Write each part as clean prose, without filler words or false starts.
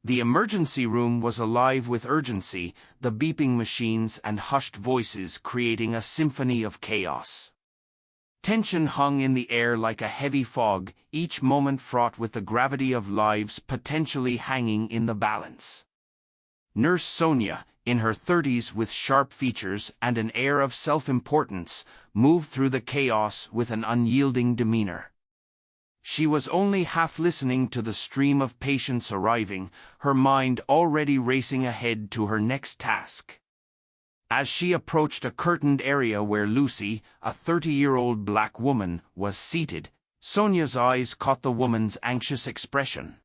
The emergency room was alive with urgency, the beeping machines and hushed voices creating a symphony of chaos. Tension hung in the air like a heavy fog, each moment fraught with the gravity of lives potentially hanging in the balance. Nurse Sonia, in her 30s with sharp features and an air of self-importance, moved through the chaos with an unyielding demeanor. She was only half listening to the stream of patients arriving, her mind already racing ahead to her next task. As she approached a curtained area where Lucy, a 30-year-old black woman, was seated, Sonia's eyes caught the woman's anxious expression.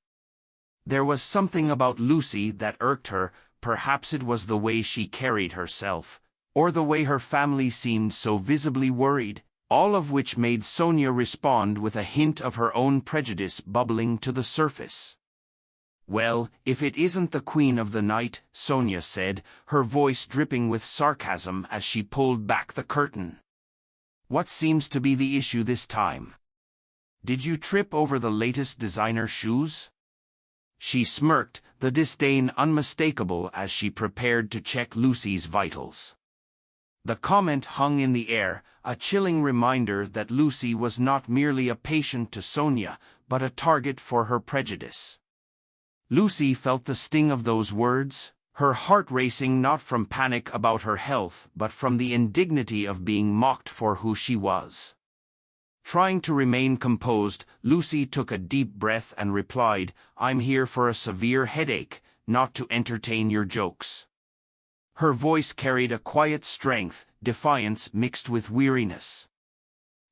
There was something about Lucy that irked her, perhaps it was the way she carried herself, or the way her family seemed so visibly worried, all of which made Sonia respond with a hint of her own prejudice bubbling to the surface. "Well, if it isn't the Queen of the Night," Sonia said, her voice dripping with sarcasm as she pulled back the curtain. "What seems to be the issue this time? Did you trip over the latest designer shoes?" She smirked, the disdain unmistakable as she prepared to check Lucy's vitals. The comment hung in the air, a chilling reminder that Lucy was not merely a patient to Sonia, but a target for her prejudice. Lucy felt the sting of those words, her heart racing not from panic about her health but from the indignity of being mocked for who she was. Trying to remain composed, Lucy took a deep breath and replied, "I'm here for a severe headache, not to entertain your jokes." Her voice carried a quiet strength, defiance mixed with weariness.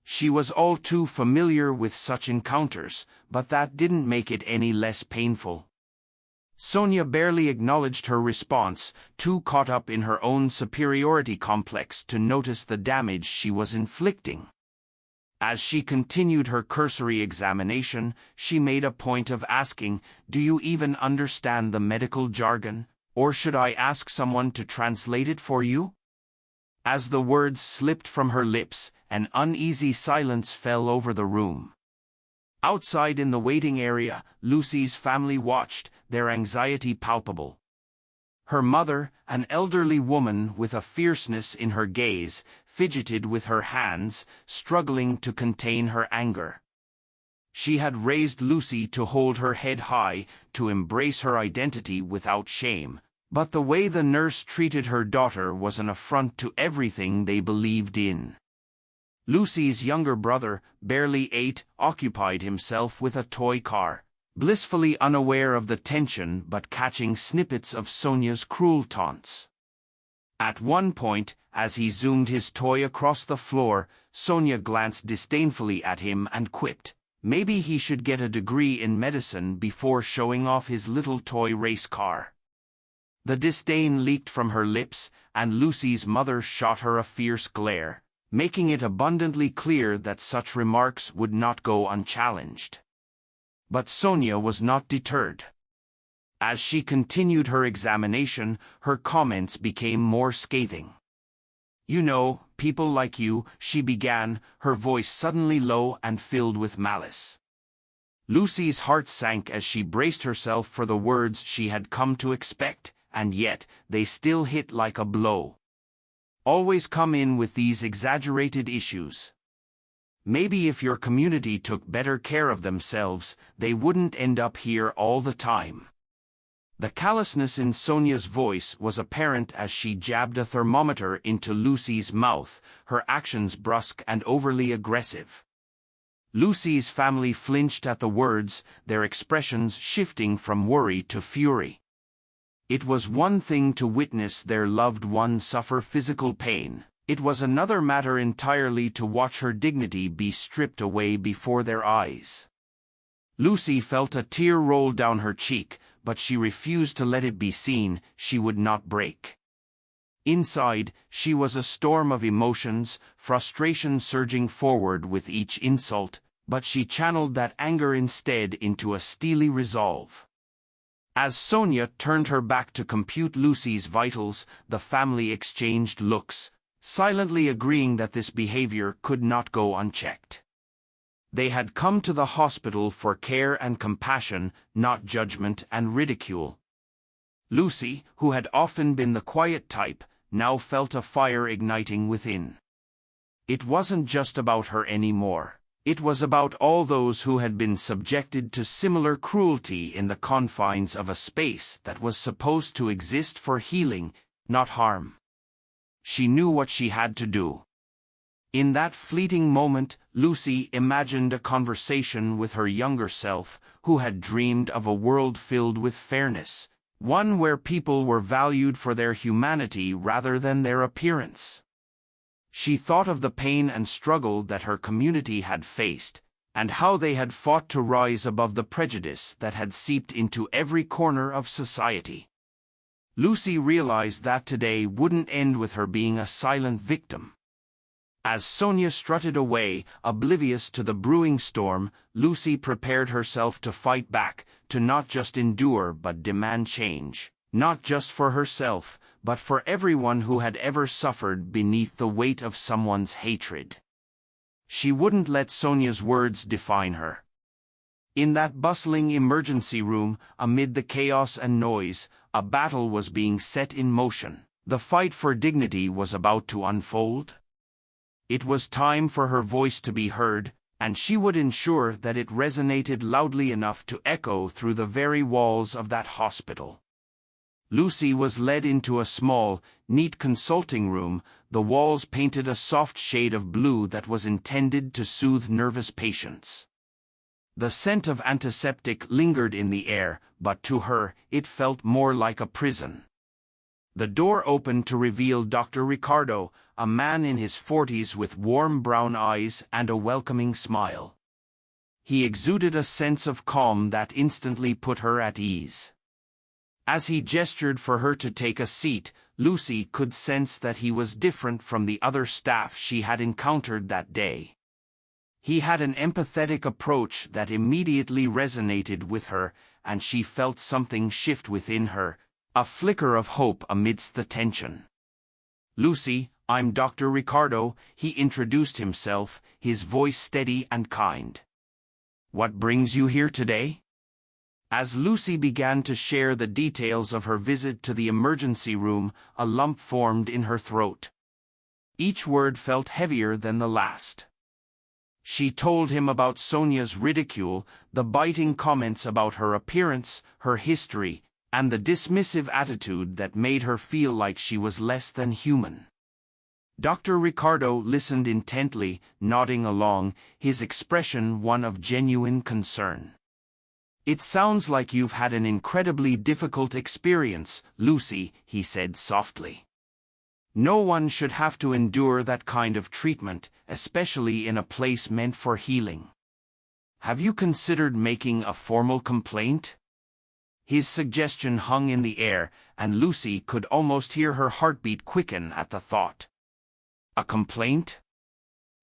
She was all too familiar with such encounters, but that didn't make it any less painful. Sonia barely acknowledged her response, too caught up in her own superiority complex to notice the damage she was inflicting. As she continued her cursory examination, she made a point of asking, "Do you even understand the medical jargon? Or should I ask someone to translate it for you?" As the words slipped from her lips, an uneasy silence fell over the room. Outside in the waiting area, Lucy's family watched, their anxiety palpable. Her mother, an elderly woman with a fierceness in her gaze, fidgeted with her hands, struggling to contain her anger. She had raised Lucy to hold her head high, to embrace her identity without shame, but the way the nurse treated her daughter was an affront to everything they believed in. Lucy's younger brother, barely 8, occupied himself with a toy car, blissfully unaware of the tension but catching snippets of Sonia's cruel taunts. At one point, as he zoomed his toy across the floor, Sonia glanced disdainfully at him and quipped, "Maybe he should get a degree in medicine before showing off his little toy race car." The disdain leaked from her lips, and Lucy's mother shot her a fierce glare, making it abundantly clear that such remarks would not go unchallenged. But Sonia was not deterred. As she continued her examination, her comments became more scathing. "You know, people like you," she began, her voice suddenly low and filled with malice. Lucy's heart sank as she braced herself for the words she had come to expect, and yet they still hit like a blow. "Always come in with these exaggerated issues. Maybe if your community took better care of themselves, they wouldn't end up here all the time." The callousness in Sonia's voice was apparent as she jabbed a thermometer into Lucy's mouth, her actions brusque and overly aggressive. Lucy's family flinched at the words, their expressions shifting from worry to fury. It was one thing to witness their loved one suffer physical pain. It was another matter entirely to watch her dignity be stripped away before their eyes. Lucy felt a tear roll down her cheek, but she refused to let it be seen. She would not break. Inside, she was a storm of emotions, frustration surging forward with each insult, but she channeled that anger instead into a steely resolve. As Sonia turned her back to compute Lucy's vitals, the family exchanged looks, silently agreeing that this behavior could not go unchecked. They had come to the hospital for care and compassion, not judgment and ridicule. Lucy, who had often been the quiet type, now felt a fire igniting within. It wasn't just about her anymore. It was about all those who had been subjected to similar cruelty in the confines of a space that was supposed to exist for healing, not harm. She knew what she had to do. In that fleeting moment, Lucy imagined a conversation with her younger self, who had dreamed of a world filled with fairness, one where people were valued for their humanity rather than their appearance. She thought of the pain and struggle that her community had faced, and how they had fought to rise above the prejudice that had seeped into every corner of society. Lucy realized that today wouldn't end with her being a silent victim. As Sonia strutted away, oblivious to the brewing storm, Lucy prepared herself to fight back, to not just endure but demand change, not just for herself, but for everyone who had ever suffered beneath the weight of someone's hatred. She wouldn't let Sonia's words define her. In that bustling emergency room, amid the chaos and noise, a battle was being set in motion. The fight for dignity was about to unfold. It was time for her voice to be heard, and she would ensure that it resonated loudly enough to echo through the very walls of that hospital. Lucy was led into a small, neat consulting room, the walls painted a soft shade of blue that was intended to soothe nervous patients. The scent of antiseptic lingered in the air, but to her, it felt more like a prison. The door opened to reveal Dr. Ricardo, a man in his 40s with warm brown eyes and a welcoming smile. He exuded a sense of calm that instantly put her at ease. As he gestured for her to take a seat, Lucy could sense that he was different from the other staff she had encountered that day. He had an empathetic approach that immediately resonated with her, and she felt something shift within her, a flicker of hope amidst the tension. "Lucy, I'm Dr. Ricardo," he introduced himself, his voice steady and kind. "What brings you here today?" As Lucy began to share the details of her visit to the emergency room, a lump formed in her throat. Each word felt heavier than the last. She told him about Sonia's ridicule, the biting comments about her appearance, her history, and the dismissive attitude that made her feel like she was less than human. Dr. Ricardo listened intently, nodding along, his expression one of genuine concern. "It sounds like you've had an incredibly difficult experience, Lucy," he said softly. "No one should have to endure that kind of treatment, especially in a place meant for healing. Have you considered making a formal complaint?" His suggestion hung in the air, and Lucy could almost hear her heartbeat quicken at the thought. A complaint?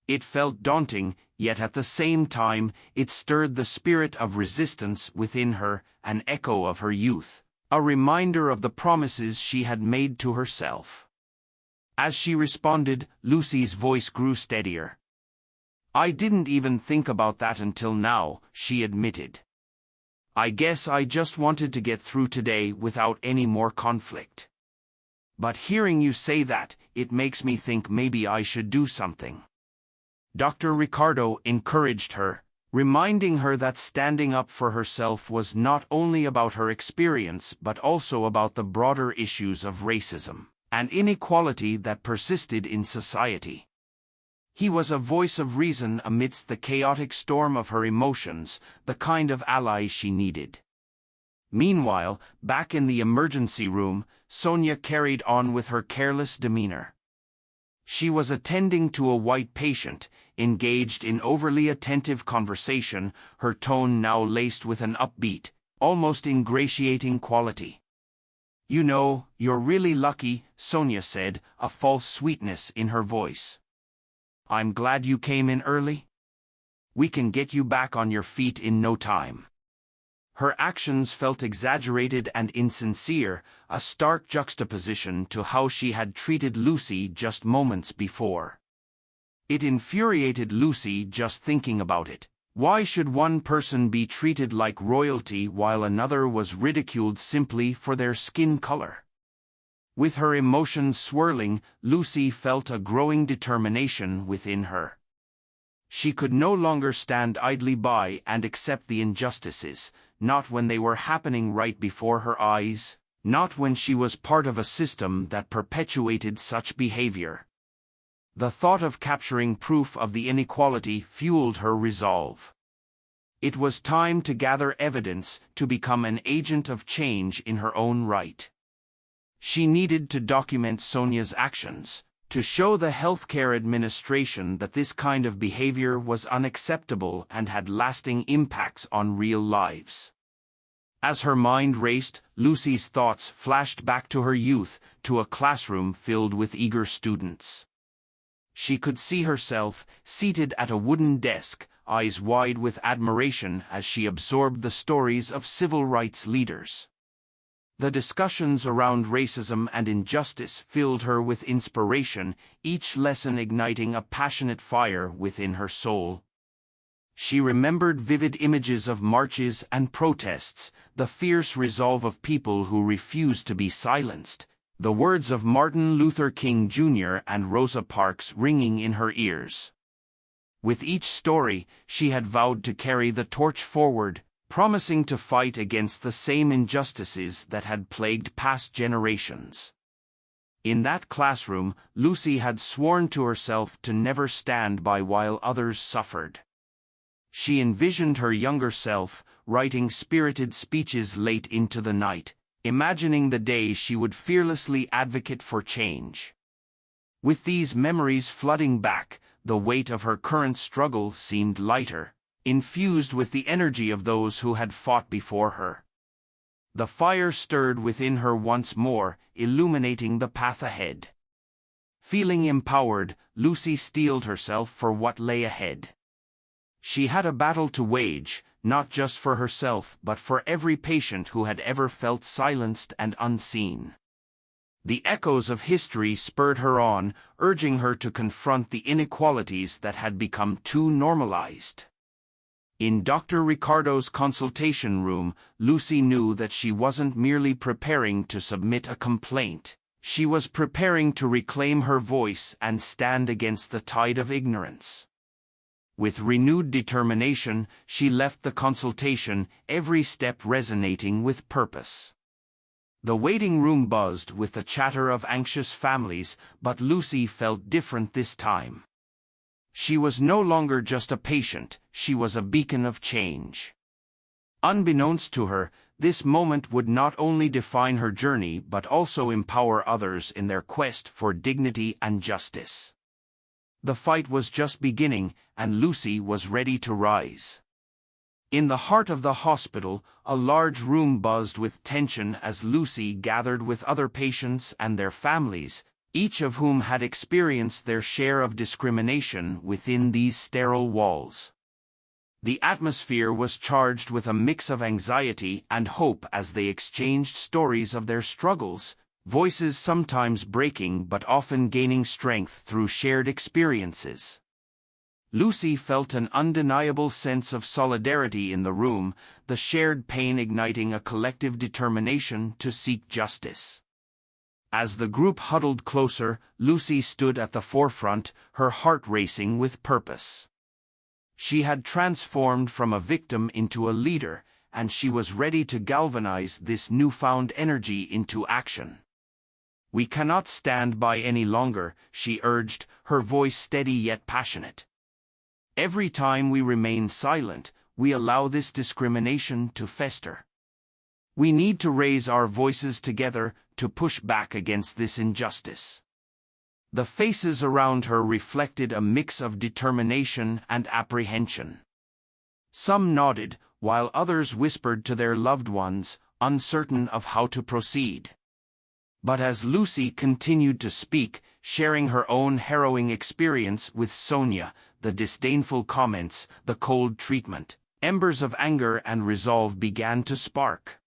It felt daunting, yet at the same time, it stirred the spirit of resistance within her, an echo of her youth, a reminder of the promises she had made to herself. As she responded, Lucy's voice grew steadier. "I didn't even think about that until now," she admitted. "I guess I just wanted to get through today without any more conflict. But hearing you say that, it makes me think maybe I should do something." Dr. Ricardo encouraged her, reminding her that standing up for herself was not only about her experience but also about the broader issues of racism and inequality that persisted in society. He was a voice of reason amidst the chaotic storm of her emotions, the kind of ally she needed. Meanwhile, back in the emergency room, Sonia carried on with her careless demeanor. She was attending to a white patient, engaged in overly attentive conversation, her tone now laced with an upbeat, almost ingratiating quality. "You know, you're really lucky," Sonia said, a false sweetness in her voice. "I'm glad you came in early. We can get you back on your feet in no time." Her actions felt exaggerated and insincere, a stark juxtaposition to how she had treated Lucy just moments before. It infuriated Lucy just thinking about it. Why should one person be treated like royalty while another was ridiculed simply for their skin color? With her emotions swirling, Lucy felt a growing determination within her. She could no longer stand idly by and accept the injustices, not when they were happening right before her eyes, not when she was part of a system that perpetuated such behavior. The thought of capturing proof of the inequality fueled her resolve. It was time to gather evidence, to become an agent of change in her own right. She needed to document Sonia's actions, to show the healthcare administration that this kind of behavior was unacceptable and had lasting impacts on real lives. As her mind raced, Lucy's thoughts flashed back to her youth, to a classroom filled with eager students. She could see herself, seated at a wooden desk, eyes wide with admiration as she absorbed the stories of civil rights leaders. The discussions around racism and injustice filled her with inspiration, each lesson igniting a passionate fire within her soul. She remembered vivid images of marches and protests, the fierce resolve of people who refused to be silenced, the words of Martin Luther King Jr. and Rosa Parks ringing in her ears. With each story, she had vowed to carry the torch forward, promising to fight against the same injustices that had plagued past generations. In that classroom, Lucy had sworn to herself to never stand by while others suffered. She envisioned her younger self, writing spirited speeches late into the night, imagining the day she would fearlessly advocate for change. With these memories flooding back, the weight of her current struggle seemed lighter, infused with the energy of those who had fought before her. The fire stirred within her once more, illuminating the path ahead. Feeling empowered, Lucy steeled herself for what lay ahead. She had a battle to wage, not just for herself but for every patient who had ever felt silenced and unseen. The echoes of history spurred her on, urging her to confront the inequalities that had become too normalized. In Dr. Ricardo's consultation room, Lucy knew that she wasn't merely preparing to submit a complaint. She was preparing to reclaim her voice and stand against the tide of ignorance. With renewed determination, she left the consultation, every step resonating with purpose. The waiting room buzzed with the chatter of anxious families, but Lucy felt different this time. She was no longer just a patient, she was a beacon of change. Unbeknownst to her, this moment would not only define her journey but also empower others in their quest for dignity and justice. The fight was just beginning, and Lucy was ready to rise. In the heart of the hospital, a large room buzzed with tension as Lucy gathered with other patients and their families, each of whom had experienced their share of discrimination within these sterile walls. The atmosphere was charged with a mix of anxiety and hope as they exchanged stories of their struggles, voices sometimes breaking but often gaining strength through shared experiences. Lucy felt an undeniable sense of solidarity in the room, the shared pain igniting a collective determination to seek justice. As the group huddled closer, Lucy stood at the forefront, her heart racing with purpose. She had transformed from a victim into a leader, and she was ready to galvanize this newfound energy into action. "We cannot stand by any longer," she urged, her voice steady yet passionate. "Every time we remain silent, we allow this discrimination to fester. We need to raise our voices together to push back against this injustice." The faces around her reflected a mix of determination and apprehension. Some nodded, while others whispered to their loved ones, uncertain of how to proceed. But as Lucy continued to speak, sharing her own harrowing experience with Sonia, the disdainful comments, the cold treatment, embers of anger and resolve began to spark.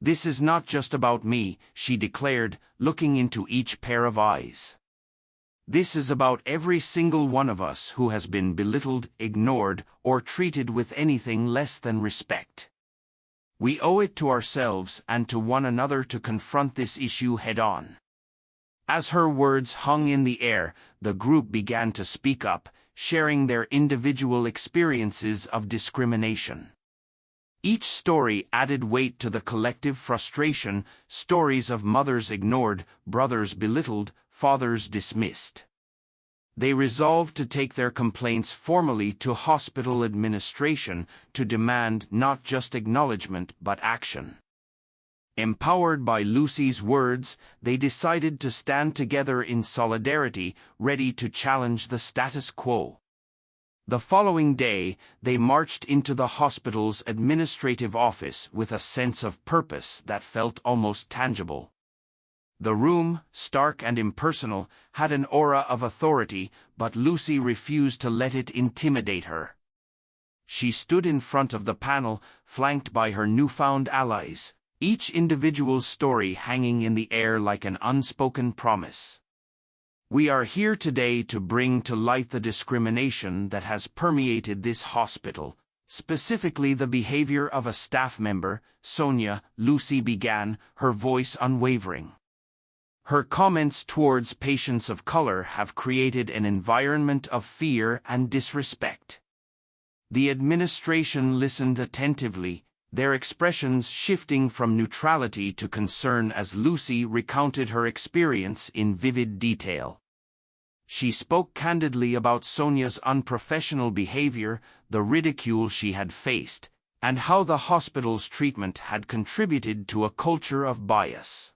"This is not just about me," she declared, looking into each pair of eyes. This is about every single one of us who has been belittled, ignored, or treated with anything less than respect. We owe it to ourselves and to one another to confront this issue head-on." As her words hung in the air, the group began to speak up, sharing their individual experiences of discrimination. Each story added weight to the collective frustration, stories of mothers ignored, brothers belittled, fathers dismissed. They resolved to take their complaints formally to hospital administration to demand not just acknowledgement but action. Empowered by Lucy's words, they decided to stand together in solidarity, ready to challenge the status quo. The following day, they marched into the hospital's administrative office with a sense of purpose that felt almost tangible. The room, stark and impersonal, had an aura of authority, but Lucy refused to let it intimidate her. She stood in front of the panel, flanked by her newfound allies, each individual's story hanging in the air like an unspoken promise. "We are here today to bring to light the discrimination that has permeated this hospital, specifically the behavior of a staff member, Sonia," Lucy began, her voice unwavering. "Her comments towards patients of color have created an environment of fear and disrespect." The administration listened attentively, their expressions shifting from neutrality to concern as Lucy recounted her experience in vivid detail. She spoke candidly about Sonia's unprofessional behavior, the ridicule she had faced, and how the hospital's treatment had contributed to a culture of bias.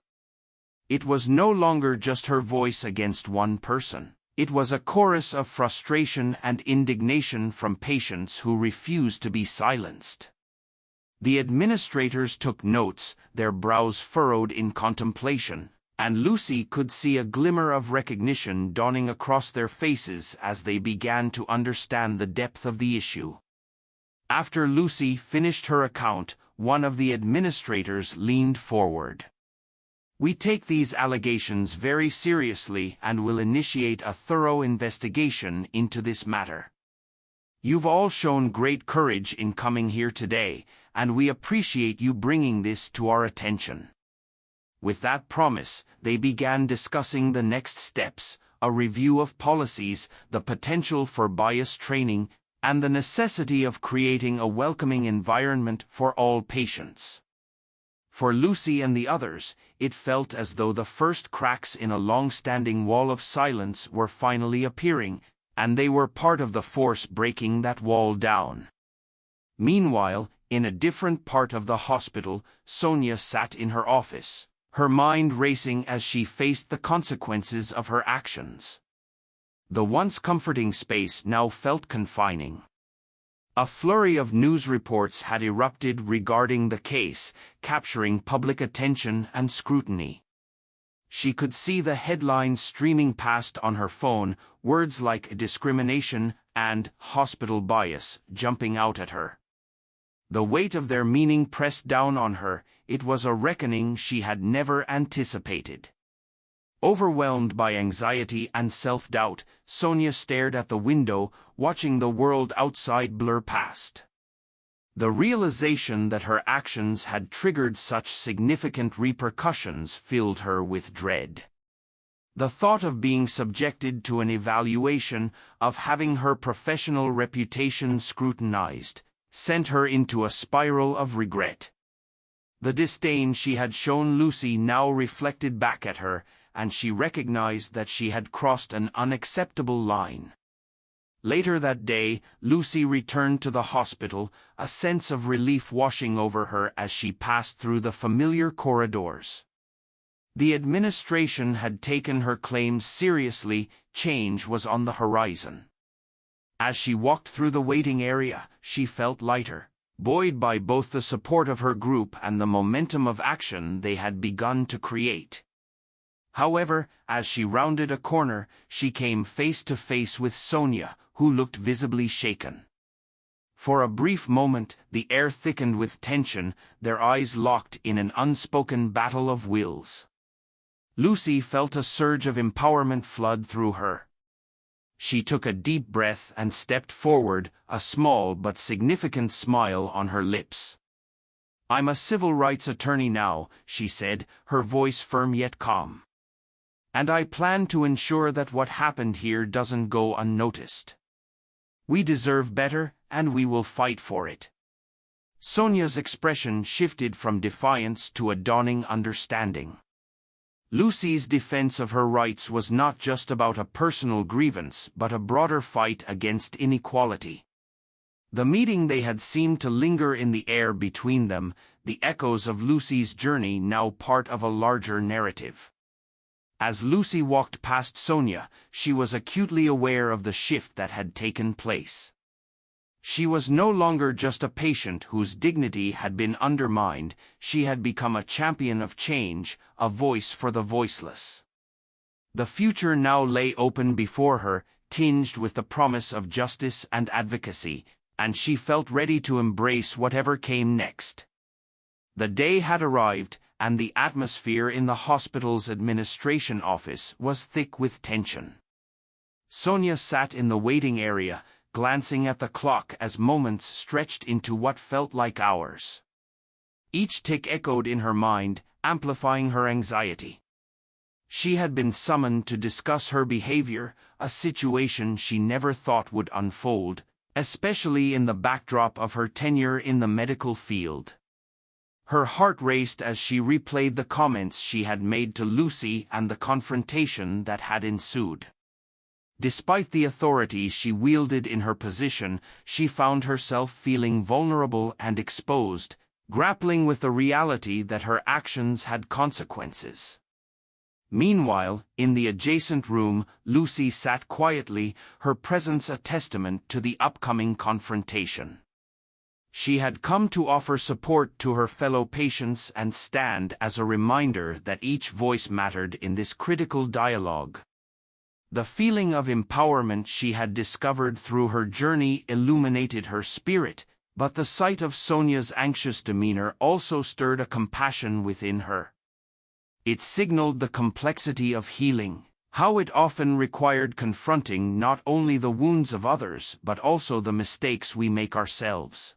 It was no longer just her voice against one person. It was a chorus of frustration and indignation from patients who refused to be silenced. The administrators took notes, their brows furrowed in contemplation, and Lucy could see a glimmer of recognition dawning across their faces as they began to understand the depth of the issue. After Lucy finished her account, one of the administrators leaned forward. "We take these allegations very seriously and will initiate a thorough investigation into this matter. You've all shown great courage in coming here today, and we appreciate you bringing this to our attention." With that promise, they began discussing the next steps, a review of policies, the potential for bias training, and the necessity of creating a welcoming environment for all patients. For Lucy and the others, it felt as though the first cracks in a long-standing wall of silence were finally appearing, and they were part of the force breaking that wall down. Meanwhile, in a different part of the hospital, Sonia sat in her office, her mind racing as she faced the consequences of her actions. The once comforting space now felt confining. A flurry of news reports had erupted regarding the case, capturing public attention and scrutiny. She could see the headlines streaming past on her phone, words like discrimination and hospital bias jumping out at her. The weight of their meaning pressed down on her. It was a reckoning she had never anticipated. Overwhelmed by anxiety and self-doubt, Sonia stared at the window, watching the world outside blur past. The realization that her actions had triggered such significant repercussions filled her with dread. The thought of being subjected to an evaluation, of having her professional reputation scrutinized, sent her into a spiral of regret. The disdain she had shown Lucy now reflected back at her, and she recognized that she had crossed an unacceptable line. Later that day, Lucy returned to the hospital, a sense of relief washing over her as she passed through the familiar corridors. The administration had taken her claims seriously, change was on the horizon. As she walked through the waiting area, she felt lighter, buoyed by both the support of her group and the momentum of action they had begun to create. However, as she rounded a corner, she came face to face with Sonia, who looked visibly shaken. For a brief moment, the air thickened with tension, their eyes locked in an unspoken battle of wills. Lucy felt a surge of empowerment flood through her. She took a deep breath and stepped forward, a small but significant smile on her lips. "I'm a civil rights attorney now," she said, her voice firm yet calm. "And I plan to ensure that what happened here doesn't go unnoticed. We deserve better, and we will fight for it." Sonia's expression shifted from defiance to a dawning understanding. Lucy's defense of her rights was not just about a personal grievance but a broader fight against inequality. The meeting they had seemed to linger in the air between them, the echoes of Lucy's journey now part of a larger narrative. As Lucy walked past Sonia, she was acutely aware of the shift that had taken place. She was no longer just a patient whose dignity had been undermined, she had become a champion of change, a voice for the voiceless. The future now lay open before her, tinged with the promise of justice and advocacy, and she felt ready to embrace whatever came next. The day had arrived, and the atmosphere in the hospital's administration office was thick with tension. Sonia sat in the waiting area, glancing at the clock as moments stretched into what felt like hours. Each tick echoed in her mind, amplifying her anxiety. She had been summoned to discuss her behavior, a situation she never thought would unfold, especially in the backdrop of her tenure in the medical field. Her heart raced as she replayed the comments she had made to Lucy and the confrontation that had ensued. Despite the authority she wielded in her position, she found herself feeling vulnerable and exposed, grappling with the reality that her actions had consequences. Meanwhile, in the adjacent room, Lucy sat quietly, her presence a testament to the upcoming confrontation. She had come to offer support to her fellow patients and stand as a reminder that each voice mattered in this critical dialogue. The feeling of empowerment she had discovered through her journey illuminated her spirit, but the sight of Sonia's anxious demeanor also stirred a compassion within her. It signaled the complexity of healing, how it often required confronting not only the wounds of others but also the mistakes we make ourselves.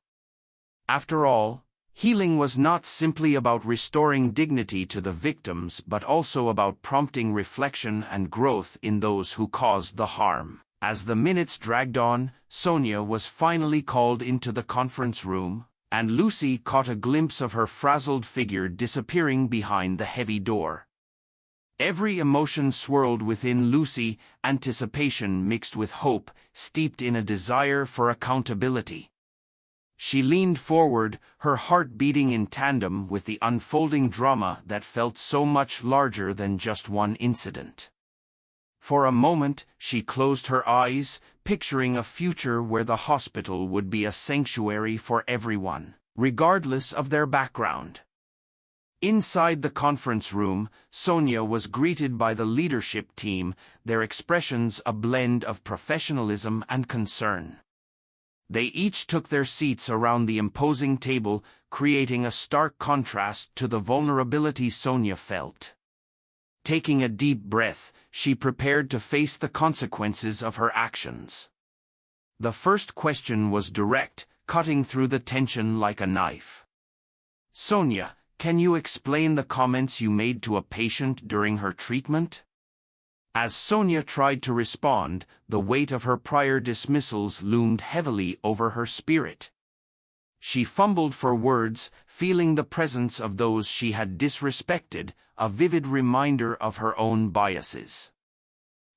After all, healing was not simply about restoring dignity to the victims but also about prompting reflection and growth in those who caused the harm. As the minutes dragged on, Sonia was finally called into the conference room, and Lucy caught a glimpse of her frazzled figure disappearing behind the heavy door. Every emotion swirled within Lucy, anticipation mixed with hope, steeped in a desire for accountability. She leaned forward, her heart beating in tandem with the unfolding drama that felt so much larger than just one incident. For a moment, she closed her eyes, picturing a future where the hospital would be a sanctuary for everyone, regardless of their background. Inside the conference room, Sonia was greeted by the leadership team, their expressions a blend of professionalism and concern. They each took their seats around the imposing table, creating a stark contrast to the vulnerability Sonia felt. Taking a deep breath, she prepared to face the consequences of her actions. The first question was direct, cutting through the tension like a knife. "Sonia, can you explain the comments you made to a patient during her treatment?" As Sonia tried to respond, the weight of her prior dismissals loomed heavily over her spirit. She fumbled for words, feeling the presence of those she had disrespected, a vivid reminder of her own biases.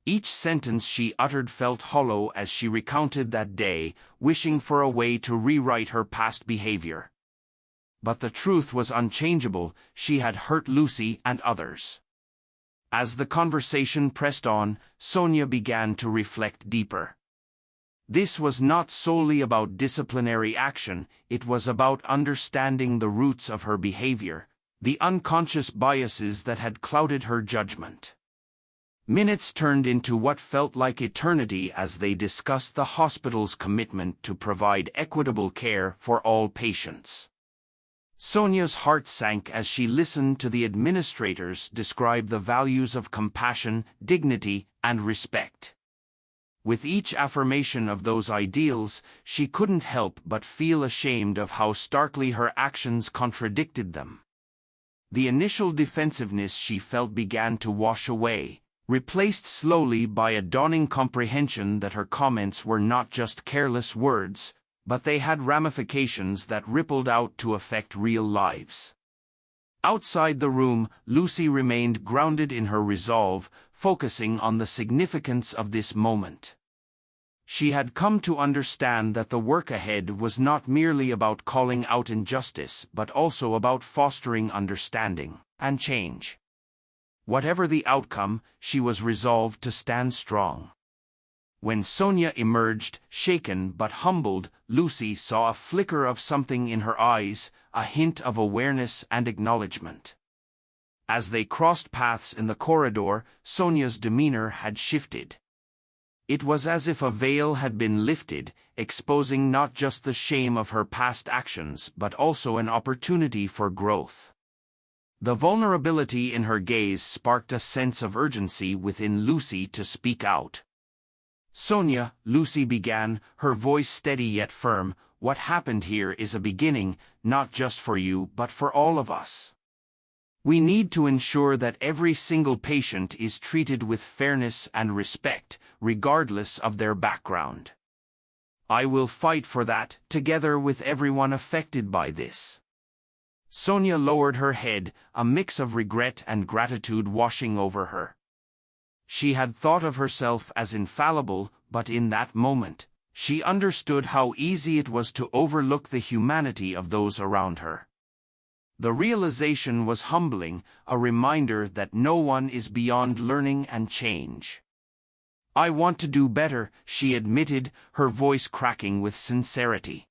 Each sentence she uttered felt hollow as she recounted that day, wishing for a way to rewrite her past behavior. But the truth was unchangeable, she had hurt Lucy and others. As the conversation pressed on, Sonia began to reflect deeper. This was not solely about disciplinary action, it was about understanding the roots of her behavior, the unconscious biases that had clouded her judgment. Minutes turned into what felt like eternity as they discussed the hospital's commitment to provide equitable care for all patients. Sonia's heart sank as she listened to the administrators describe the values of compassion, dignity, and respect. With each affirmation of those ideals, she couldn't help but feel ashamed of how starkly her actions contradicted them. The initial defensiveness she felt began to wash away, replaced slowly by a dawning comprehension that her comments were not just careless words, but they had ramifications that rippled out to affect real lives. Outside the room, Lucy remained grounded in her resolve, focusing on the significance of this moment. She had come to understand that the work ahead was not merely about calling out injustice, but also about fostering understanding and change. Whatever the outcome, she was resolved to stand strong. When Sonia emerged, shaken but humbled, Lucy saw a flicker of something in her eyes, a hint of awareness and acknowledgement. As they crossed paths in the corridor, Sonia's demeanor had shifted. It was as if a veil had been lifted, exposing not just the shame of her past actions but also an opportunity for growth. The vulnerability in her gaze sparked a sense of urgency within Lucy to speak out. "Sonia," Lucy began, her voice steady yet firm, "what happened here is a beginning, not just for you but for all of us. We need to ensure that every single patient is treated with fairness and respect, regardless of their background. I will fight for that, together with everyone affected by this." Sonia lowered her head, a mix of regret and gratitude washing over her. She had thought of herself as infallible, but in that moment, she understood how easy it was to overlook the humanity of those around her. The realization was humbling, a reminder that no one is beyond learning and change. "I want to do better," she admitted, her voice cracking with sincerity.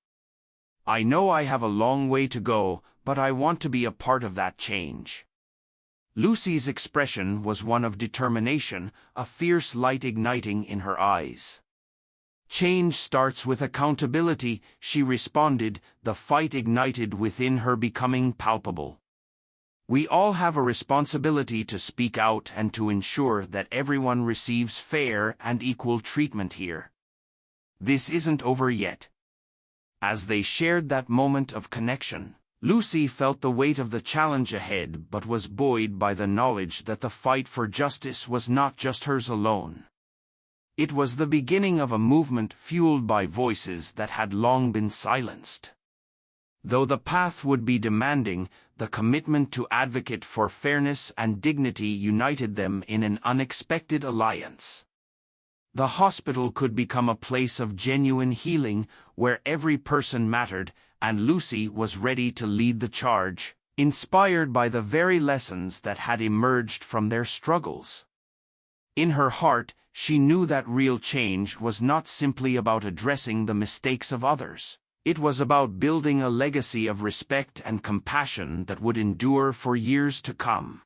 "I know I have a long way to go, but I want to be a part of that change." Lucy's expression was one of determination, a fierce light igniting in her eyes. "Change starts with accountability," she responded, the fight ignited within her becoming palpable. "We all have a responsibility to speak out and to ensure that everyone receives fair and equal treatment here. This isn't over yet." As they shared that moment of connection, Lucy felt the weight of the challenge ahead but was buoyed by the knowledge that the fight for justice was not just hers alone. It was the beginning of a movement fueled by voices that had long been silenced. Though the path would be demanding, the commitment to advocate for fairness and dignity united them in an unexpected alliance. The hospital could become a place of genuine healing, where every person mattered, and Lucy was ready to lead the charge, inspired by the very lessons that had emerged from their struggles. In her heart, she knew that real change was not simply about addressing the mistakes of others. It was about building a legacy of respect and compassion that would endure for years to come.